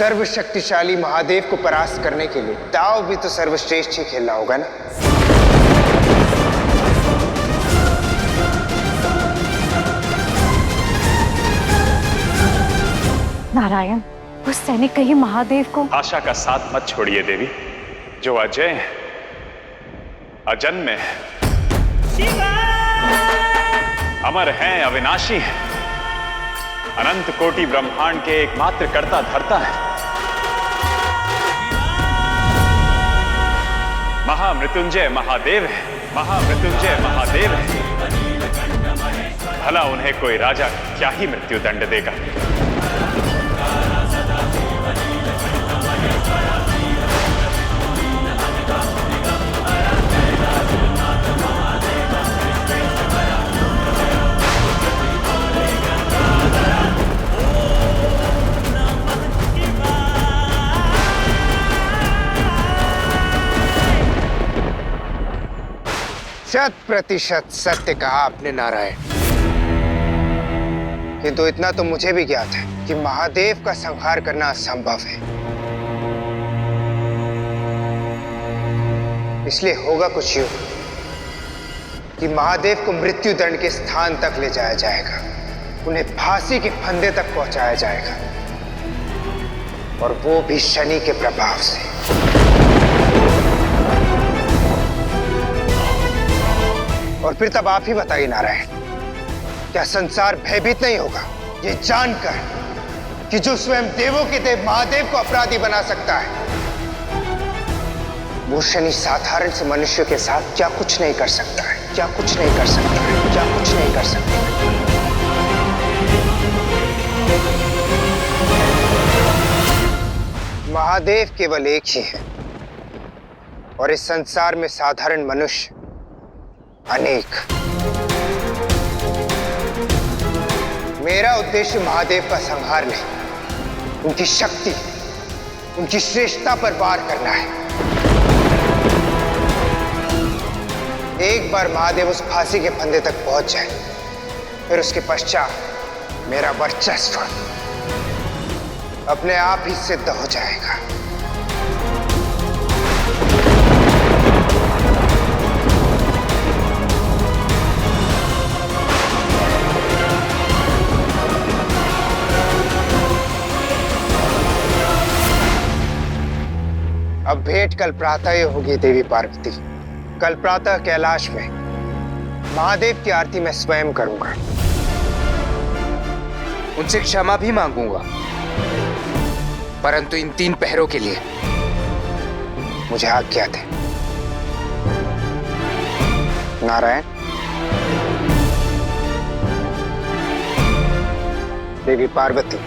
सर्वशक्तिशाली महादेव को परास्त करने के लिए दाव भी तो सर्वश्रेष्ठ ही खेलना होगा ना। नारायण, उस सैनिक कहीं महादेव को। आशा का साथ मत छोड़िए देवी, जो अजय है, अजन्मे है, अमर हैं, अविनाशी हैं, अनंत कोटि ब्रह्मांड के एकमात्र कर्ता धर्ता है, महामृत्युंजय महादेव है, महामृत्युंजय महादेव है। भला उन्हें कोई राजा क्या ही मृत्यु दंड देगा। शत प्रतिशत सत्य कहा आपने नारायण, किंतु इतना तो मुझे भी ज्ञात है कि महादेव का संहार करना असंभव है। इसलिए होगा कुछ यूं कि महादेव को मृत्यु दंड के स्थान तक ले जाया जाएगा, उन्हें फांसी के फंदे तक पहुंचाया जाएगा, और वो भी शनि के प्रभाव से। और फिर तब आप ही बताइए नारायण, क्या संसार भयभीत नहीं होगा ये जानकर कि जो स्वयं देवों के देव महादेव को अपराधी बना सकता है, वो शनि साधारण से मनुष्य के साथ क्या कुछ नहीं कर सकता है, क्या कुछ नहीं कर सकता है, क्या कुछ नहीं कर सकता है। महादेव केवल एक ही है, और इस संसार में साधारण मनुष्य अनेक। मेरा उद्देश्य महादेव का संहार नहीं, उनकी शक्ति, उनकी श्रेष्ठता पर वार करना है। एक बार महादेव उस फांसी के फंदे तक पहुंच जाए, फिर उसके पश्चात मेरा वर्चस्व अपने आप ही सिद्ध हो जाएगा। अब भेंट कल प्रातः ही होगी देवी पार्वती। कल प्रातः कैलाश में महादेव की आरती मैं स्वयं करूंगा, उनसे क्षमा भी मांगूंगा, परंतु इन 3 पहरों के लिए मुझे आज्ञा दे। नारायण, देवी पार्वती,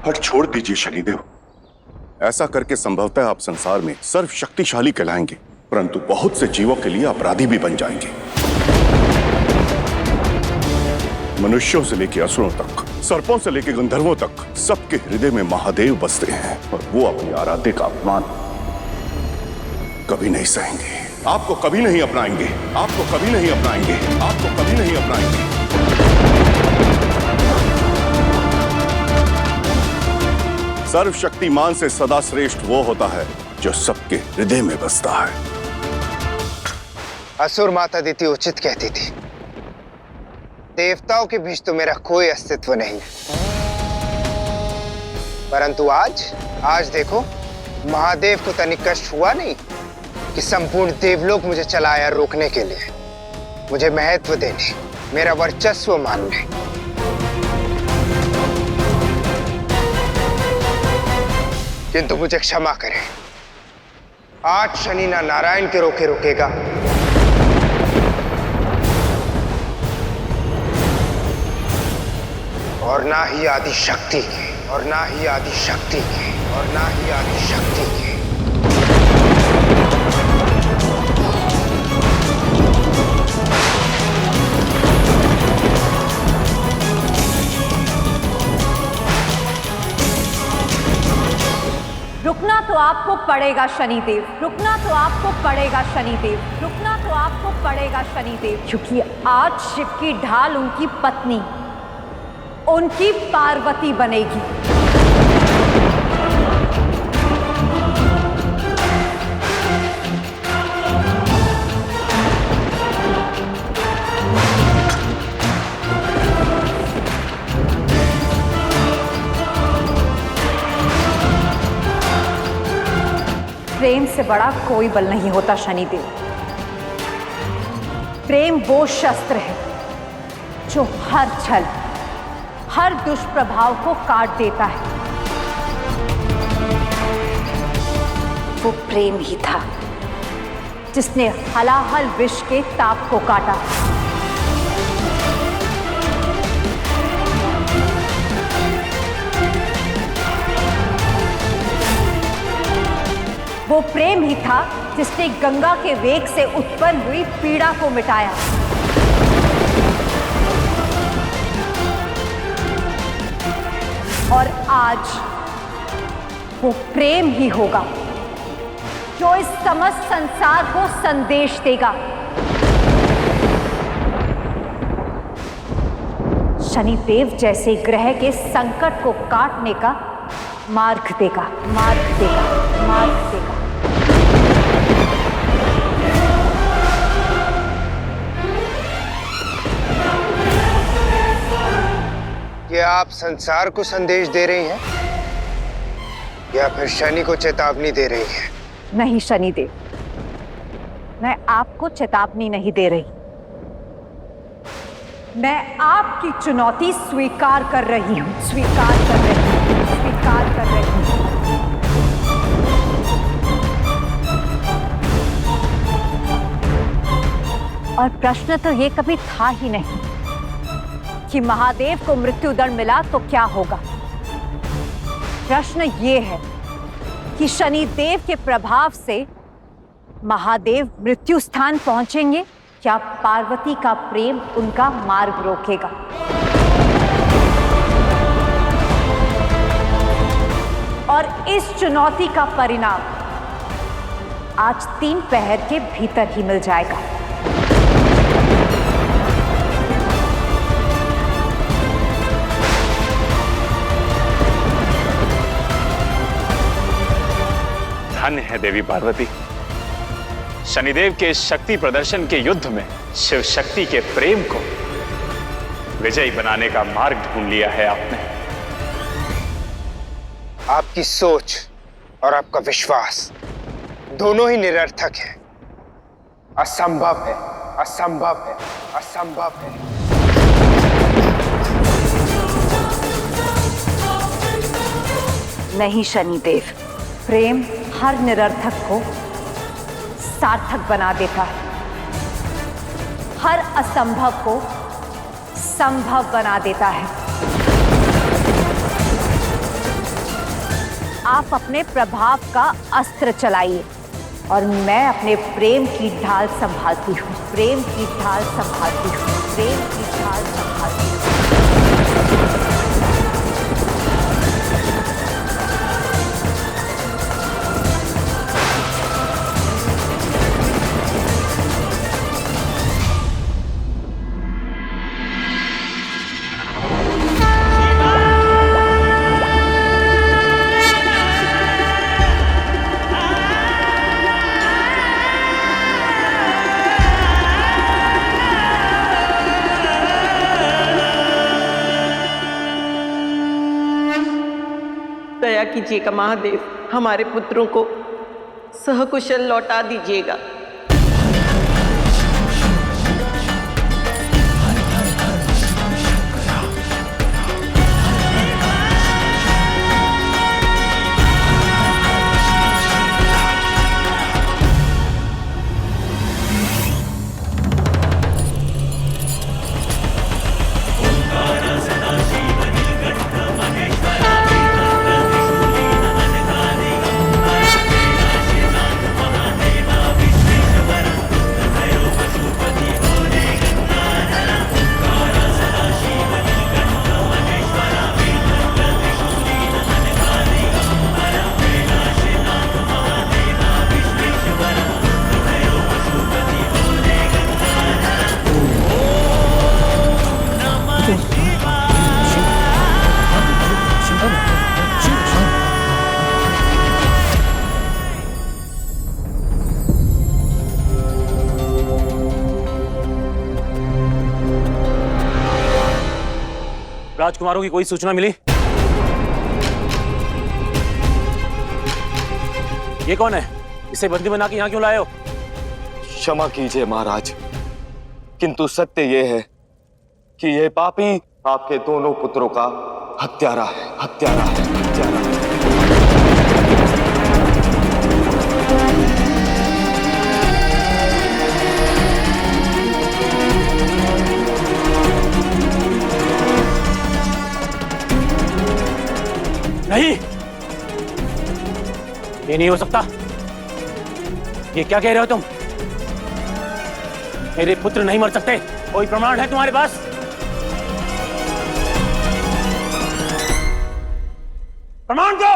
हट छोड़ दीजिए शनिदेव। ऐसा करके संभवतः आप संसार में सर्वशक्तिशाली कहलाएंगे, परंतु बहुत से जीवों के लिए अपराधी भी बन जाएंगे। मनुष्यों से लेकर असुरों तक, सर्पों से लेकर गंधर्वों तक, सबके हृदय में महादेव बसते हैं, और वो अपनी आराध्य का अपमान कभी नहीं सहेंगे। आपको कभी नहीं अपनाएंगे, आपको कभी नहीं अपनाएंगे, आपको कभी नहीं अपनाएंगे। सर्वशक्तिमान से सदा श्रेष्ठ वो होता है जो सबके हृदय में बसता है। असुर माता दीति उचित कहती थी, देवताओं के बीच तो मेरा कोई अस्तित्व नहीं है, परंतु आज देखो, महादेव को तनिक कष्ट हुआ नहीं कि संपूर्ण देवलोक मुझे चलाया रोकने के लिए, मुझे महत्व देने, मेरा वर्चस्व मानने। किंतु मुझे क्षमा करें, आज शनि ना नारायण के रोके रुकेगा, और ना ही आदि शक्ति के, और ना ही आदि शक्ति के, और ना ही आदि शक्ति के। आपको पड़ेगा शनिदेव, रुकना तो आपको पड़ेगा शनिदेव, रुकना तो आपको पड़ेगा शनिदेव, क्योंकि आज शिव की ढाल उनकी पत्नी, उनकी पार्वती बनेगी। प्रेम से बड़ा कोई बल नहीं होता शनिदेव। प्रेम वो शस्त्र है जो हर छल, हर दुष्प्रभाव को काट देता है। वो प्रेम ही था जिसने हलाहल विष के ताप को काटा। वो प्रेम ही था जिसने गंगा के वेग से उत्पन्न हुई पीड़ा को मिटाया। और आज वो प्रेम ही होगा जो इस समस्त संसार को संदेश देगा। शनिदेव जैसे ग्रह के संकट को काटने का मार्ग देगा, मार्ग देगा, मार्ग देगा। क्या आप संसार को संदेश दे रही हैं या फिर शनि को चेतावनी दे रही हैं? नहीं शनिदेव, मैं आपको चेतावनी नहीं दे रही, मैं आपकी चुनौती स्वीकार कर रही हूं, स्वीकार कर रही हूं, स्वीकार कर रही हूं। और प्रश्न तो ये कभी था ही नहीं कि महादेव को मृत्युदंड मिला तो क्या होगा। प्रश्न ये है कि शनिदेव के प्रभाव से महादेव मृत्यु स्थान पहुंचेंगे, क्या पार्वती का प्रेम उनका मार्ग रोकेगा। और इस चुनौती का परिणाम आज 3 पहर के भीतर ही मिल जाएगा। धन्य है देवी पार्वती, शनिदेव के शक्ति प्रदर्शन के युद्ध में शिव शक्ति के प्रेम को विजयी बनाने का मार्ग ढूंढ लिया है आपने। आपकी सोच और आपका विश्वास दोनों ही निरर्थक है, असंभव है, असंभव है, असंभव है। नहीं शनिदेव, प्रेम हर निरर्थक को सार्थक बना देता है, हर असंभव को संभव बना देता है। आप अपने प्रभाव का अस्त्र चलाइए और मैं अपने प्रेम की ढाल संभालती हूँ, प्रेम की ढाल संभालती हूँ, प्रेम की ढाल संभालती हूँ। दया कीजिएगा महादेव, हमारे पुत्रों को सहकुशल लौटा दीजिएगा। राजकुमारों की कोई सूचना मिली? ये कौन है? इसे बंदी बना के यहाँ क्यों लाए हो? क्षमा कीजिए महाराज, किंतु सत्य ये है कि ये पापी आपके दोनों पुत्रों का हत्यारा है, हत्यारा है, हत्यारा है। नहीं, ये नहीं हो सकता। ये क्या कह रहे हो तुम? मेरे पुत्र नहीं मर सकते। कोई प्रमाण है तुम्हारे पास? प्रमाण दो।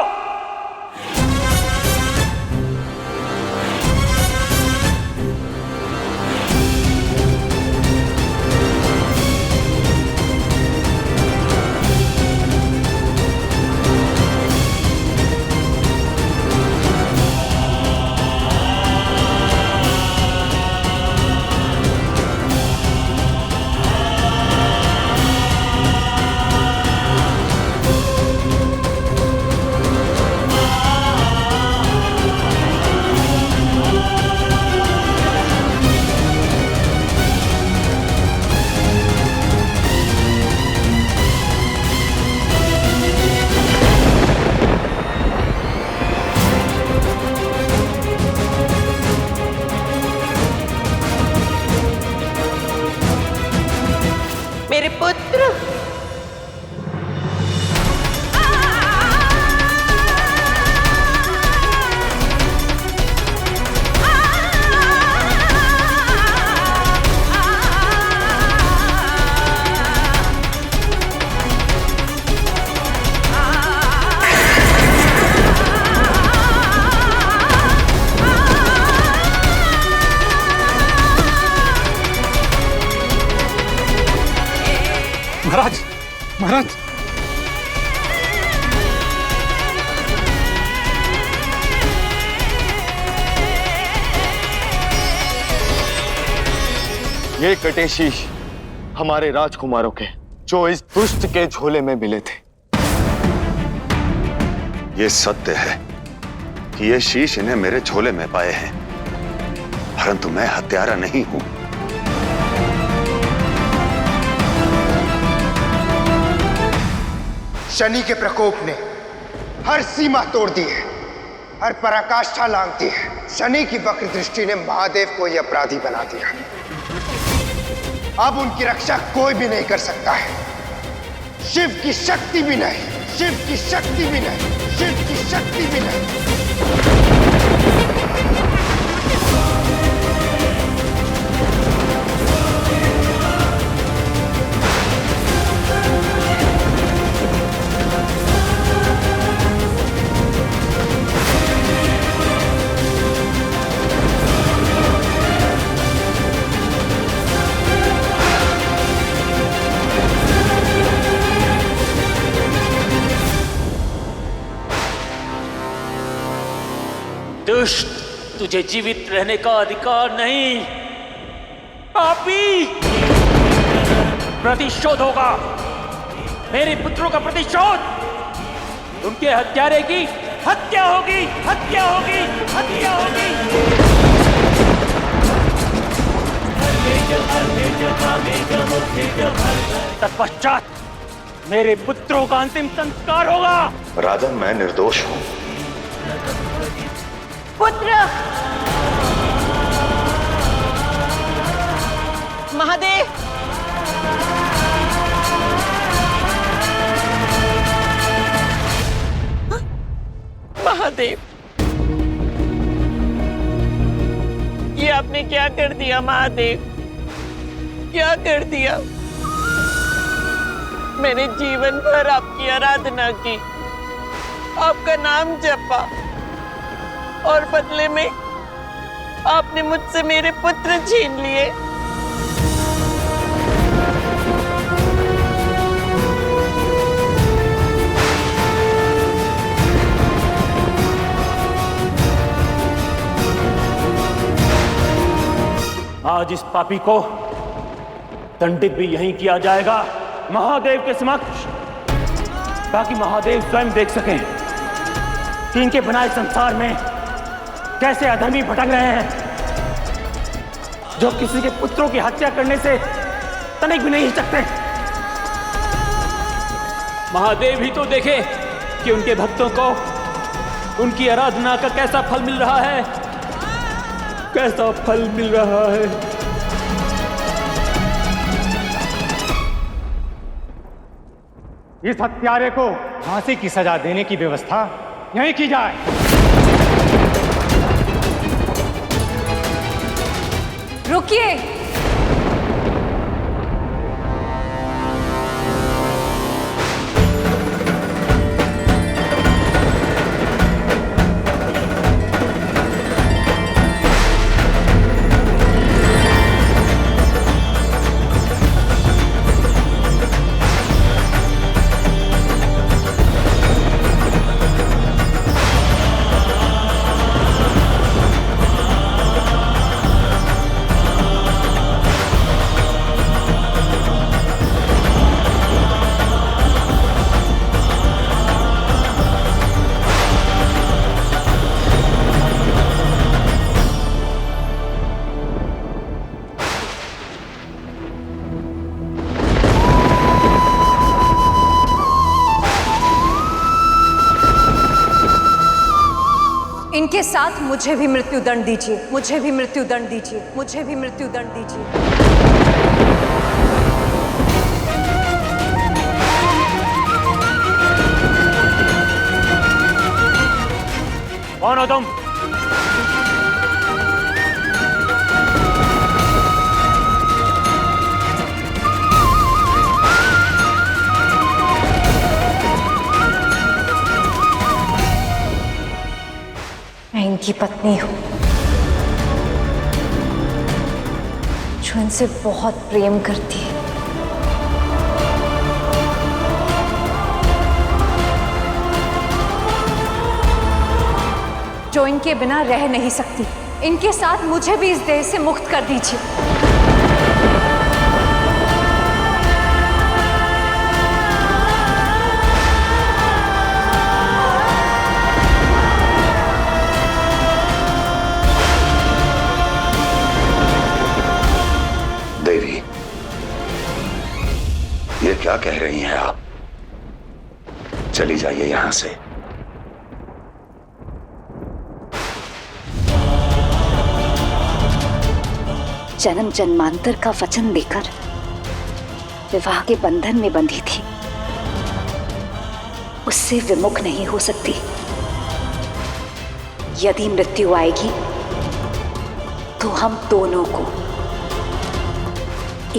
मेरे पुत्र, महाराज, महाराज, ये कटे शीश हमारे राजकुमारों के, जो इस दुष्ट के झोले में मिले थे। ये सत्य है कि ये शीश इन्हें मेरे झोले में पाए हैं, परंतु मैं हत्यारा नहीं हूं। शनि के प्रकोप ने हर सीमा तोड़ दी है, हर पराकाष्ठा लांघ दी है। शनि की वक्र दृष्टि ने महादेव को यह अपराधी बना दिया। अब उनकी रक्षा कोई भी नहीं कर सकता है। शिव की शक्ति भी नहीं, शिव की शक्ति भी नहीं, शिव की शक्ति भी नहीं। दुष्ट, तुझे जीवित रहने का अधिकार नहीं। पापी, प्रतिशोध होगा। मेरे पुत्रों का प्रतिशोध। उनके हत्यारे की हत्या होगी, हत्या होगी, हत्या होगी। तत्पश्चात मेरे पुत्रों का अंतिम संस्कार होगा। राजन, मैं निर्दोष हूं। पुत्र, महादेव, महादेव, ये आपने क्या कर दिया महादेव? क्या कर दिया? मैंने जीवन भर आपकी आराधना की, आपका नाम जपा, और बदले में आपने मुझसे मेरे पुत्र छीन लिए। आज इस पापी को दंडित भी यहीं किया जाएगा, महादेव के समक्ष। ताकि महादेव स्वयं देख सकें कि इनके बनाए संसार में कैसे अधर्मी भटक रहे हैं, जो किसी के पुत्रों की हत्या करने से तनिक भी नहीं हिचकते। महादेव ही तो देखे कि उनके भक्तों को उनकी आराधना का कैसा फल मिल रहा है, कैसा फल मिल रहा है। इस हत्यारे को फांसी की सजा देने की व्यवस्था यहीं की जाए। रुकिए। इनके साथ मुझे भी मृत्युदंड दीजिए, मुझे भी मृत्युदंड दीजिए, मुझे भी मृत्युदंड दीजिए। कौन हो तुम? मैं इनकी पत्नी हूं, जो इनसे बहुत प्रेम करती है। जो इनके बिना रह नहीं सकती। इनके साथ मुझे भी इस देह से मुक्त कर दीजिए। देवी, ये क्या कह रही हैं आप? चली जाइए यहां से। जन्म जन्मांतर का वचन देकर विवाह के बंधन में बंधी थी, उससे विमुख नहीं हो सकती। यदि मृत्यु आएगी तो हम दोनों को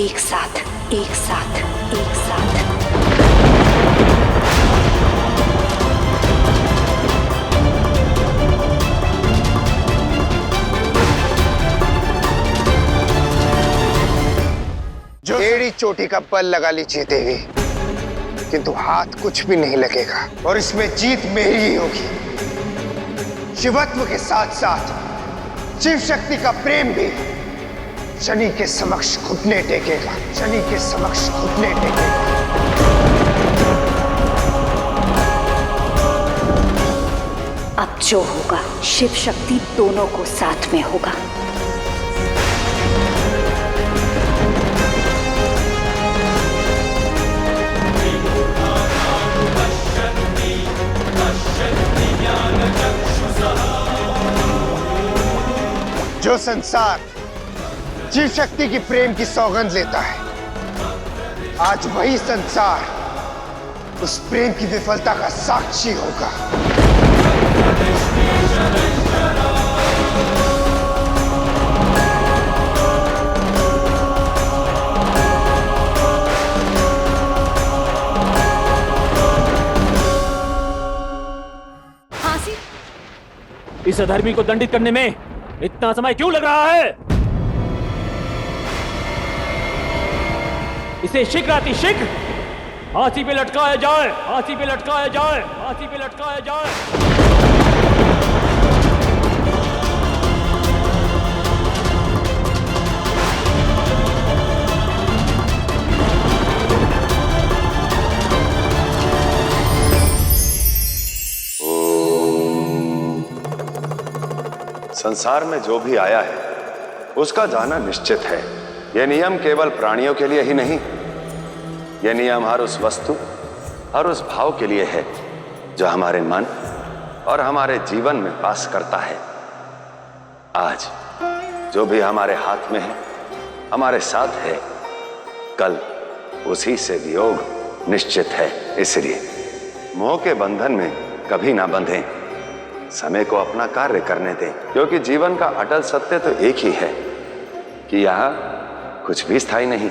एक साथ एक साथ एक साथ जो एड़ी चोटी का बल लगा लीजिए देवी, किंतु हाथ कुछ भी नहीं लगेगा और इसमें जीत मेरी ही होगी। शिवत्व के साथ साथ शिव शक्ति का प्रेम भी शनि के समक्ष घुटने टेकेगा, शनि के समक्ष घुटने टेकेगा। अब जो होगा शिव शक्ति दोनों को साथ में होगा। जो संसार शिव शक्ति की प्रेम की सौगंध लेता है, आज वही संसार उस प्रेम की विफलता का साक्षी होगा। फांसी? इस अधर्मी को दंडित करने में इतना समय क्यों लग रहा है? इसे शीघ्रातिशीघ्र फांसी पे लटकाया जाए, फांसी पे लटकाया जाए, फांसी पे लटकाया जाए। संसार में जो भी आया है उसका जाना निश्चित है। यह नियम केवल प्राणियों के लिए ही नहीं, यह नियम हर उस वस्तु, हर उस भाव के लिए है जो हमारे मन और हमारे जीवन में वास करता है। आज जो भी हमारे हाथ में है, हमारे साथ है, कल उसी से वियोग निश्चित है। इसलिए मोह के बंधन में कभी ना बंधें, समय को अपना कार्य करने दें, क्योंकि जीवन का अटल सत्य तो एक ही है कि यहां कुछ भी स्थायी नहीं,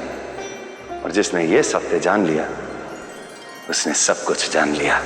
और जिसने ये सत्य जान लिया उसने सब कुछ जान लिया।